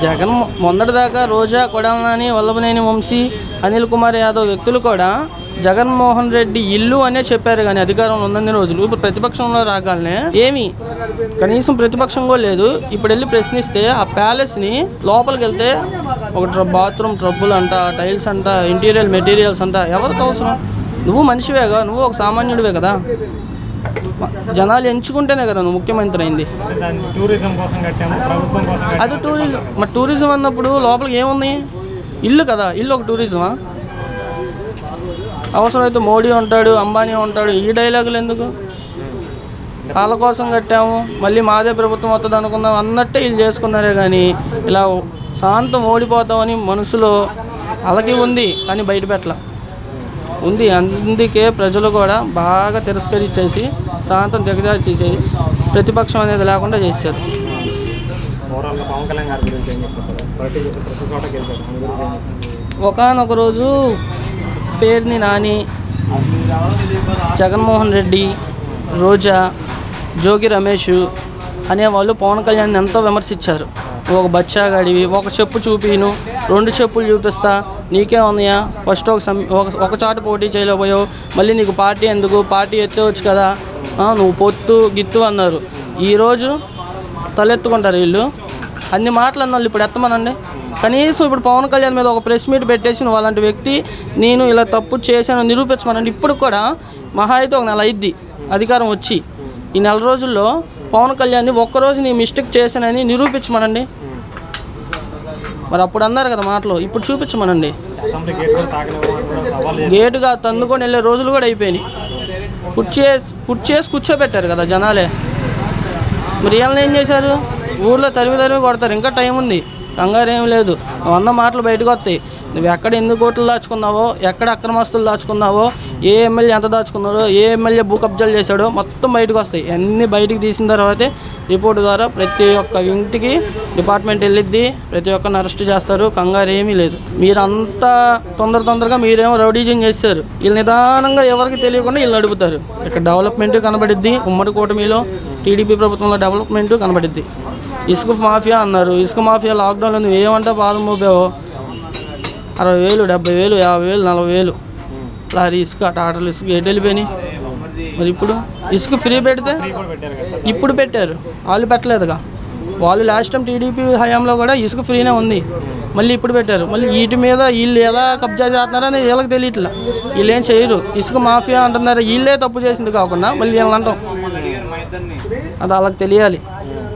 జగన్ మొన్నటిదాకా రోజా, కొడాలని, వల్లభనేని వంశీ, అనిల్ కుమార్ యాదవ్ వ్యక్తులు కూడా జగన్మోహన్ రెడ్డి ఇల్లు అనే చెప్పారు కానీ అధికారంలో ఉన్నన్ని రోజులు. ఇప్పుడు ప్రతిపక్షంలో రాగానే ఏమి కనీసం ప్రతిపక్షం కూడా లేదు. ఇప్పుడు వెళ్ళి ప్రశ్నిస్తే ఆ ప్యాలెస్ని లోపలికి వెళ్తే ఒక బాత్రూమ్ ట్రబ్బులు అంట, టైల్స్ అంట, ఇంటీరియర్ మెటీరియల్స్ అంట. ఎవరికి అవసరం? నువ్వు మనిషివేగా, నువ్వు ఒక సామాన్యుడివే కదా. జనాలు ఎంచుకుంటేనే కదా నువ్వు ముఖ్యమంత్రి అయింది. అది టూరిజం. మరి టూరిజం అన్నప్పుడు లోపలికి ఏముంది? ఇల్లు కదా. ఇల్లు ఒక టూరిజమా? అవసరమైతే మోడీ ఉంటాడు, అంబానీ ఉంటాడు. ఈ డైలాగులు ఎందుకు? వాళ్ళ కోసం కట్టాము, మళ్ళీ మాదే ప్రభుత్వం వస్తుంది అనుకుందాం అన్నట్టే వీళ్ళు చేసుకున్నారే కానీ ఇలా శాంతం ఓడిపోతామని మనసులో అలాగే ఉంది కానీ బయట పెట్టల ఉంది. అందుకే ప్రజలు కూడా బాగా తిరస్కరించేసి శాంతం దిగజార్చేసి ప్రతిపక్షం అనేది లేకుండా చేశారు. ఒకానొక రోజు పేరుని నాని, జగన్మోహన్ రెడ్డి, రోజా, జోగి రమేష్ అనేవాళ్ళు పవన్ కళ్యాణ్ని ఎంతో విమర్శించారు. ఒక బచ్చాగాడివి, ఒక చెప్పు చూపిను, 2 చెప్పులు చూపిస్తా, నీకే ఉన్నాయా, ఫస్ట్ ఒక చాటు పోటీ చేయలేకపోయావు, మళ్ళీ నీకు పార్టీ ఎందుకు, పార్టీ ఎత్తవచ్చు కదా, నువ్వు పొత్తు గిత్తు అన్నారు. ఈరోజు తలెత్తుకుంటారు వీళ్ళు. అన్ని మాటలు అన్న వాళ్ళు ఇప్పుడు ఎత్తమనండి. కనీసం ఇప్పుడు పవన్ కళ్యాణ్ మీద ఒక ప్రెస్ మీట్ పెట్టేసి నువ్వు అలాంటి వ్యక్తి, నేను ఇలా తప్పు చేశాను నిరూపించమనండి. ఇప్పుడు కూడా మహా అయితే ఒక నెల అయిద్ది అధికారం వచ్చి. ఈ నెల రోజుల్లో పవన్ కళ్యాణ్ని ఒక్కరోజు నీ మిస్టేక్ చేశానని నిరూపించమనండి. మరి అప్పుడు అన్నారు కదా మాటలు, ఇప్పుడు చూపించమనండి. గేటుగా తందుకొని వెళ్ళే రోజులు కూడా అయిపోయినాయి. కుర్చేసి కూర్చోబెట్టారు కదా జనాలే. మరి వీళ్ళని ఏం చేశారు? ఊర్లో తరిమి కొడతారు. ఇంకా టైం ఉంది, కంగారు ఏం లేదు. 100 మాటలు బయటకు వస్తాయి. నువ్వు ఎక్కడ ఎన్ని కోట్లు దాచుకున్నావో, ఎక్కడ అక్రమస్తులు దాచుకున్నావో, ఏ ఎమ్మెల్యే ఎంత దాచుకున్నారో, ఏ ఎమ్మెల్యే భూ కబ్జాలు చేశాడో మొత్తం బయటకు వస్తాయి. అన్నీ బయటికి తీసిన తర్వాతే రిపోర్టు ద్వారా ప్రతి ఒక్క ఇంటికి డిపార్ట్మెంట్ వెళ్ళిద్ది, ప్రతి ఒక్కరిని అరెస్ట్ చేస్తారు. కంగారు ఏమీ లేదు. మీరు అంతా తొందరగా మీరేమో రౌడీజం చేశారు. వీళ్ళు నిదానంగా ఎవరికి తెలియకుండా వీళ్ళు అడుగుతారు. ఇక్కడ డెవలప్మెంట్ కనబడిద్ది. ఉమ్మడి కూటమిలో టీడీపీ ప్రభుత్వంలో డెవలప్మెంట్ కనబడిద్ది. ఇసుక మాఫియా అన్నారు. ఇసుక మాఫియా లాక్డౌన్లో నువ్వు ఏమంటే పాదం మోపావో 60,000, 70,000, 50,000, 40,000 లారీ ఇసుక, టాటర్లు ఇసుక ఎటు వెళ్ళిపోయినాయి? మరి ఇప్పుడు ఇసుక ఫ్రీ పెడితే ఇప్పుడు పెట్టారు, వాళ్ళు పెట్టలేదుగా. వాళ్ళు లాస్ట్ టైం టీడీపీ హయాంలో కూడా ఇసుక ఫ్రీనే ఉంది, మళ్ళీ ఇప్పుడు పెట్టారు. మళ్ళీ వీటి మీద వీళ్ళు ఎలా కబ్జా చేస్తున్నారని వీళ్ళకి తెలియట్లా. వీళ్ళు ఏం చేయరు. ఇసుక మాఫియా అంటున్నారు, వీళ్ళే తప్పు చేసింది కాకుండా మళ్ళీ వీళ్ళని అంటాం. అది వాళ్ళకి తెలియాలి.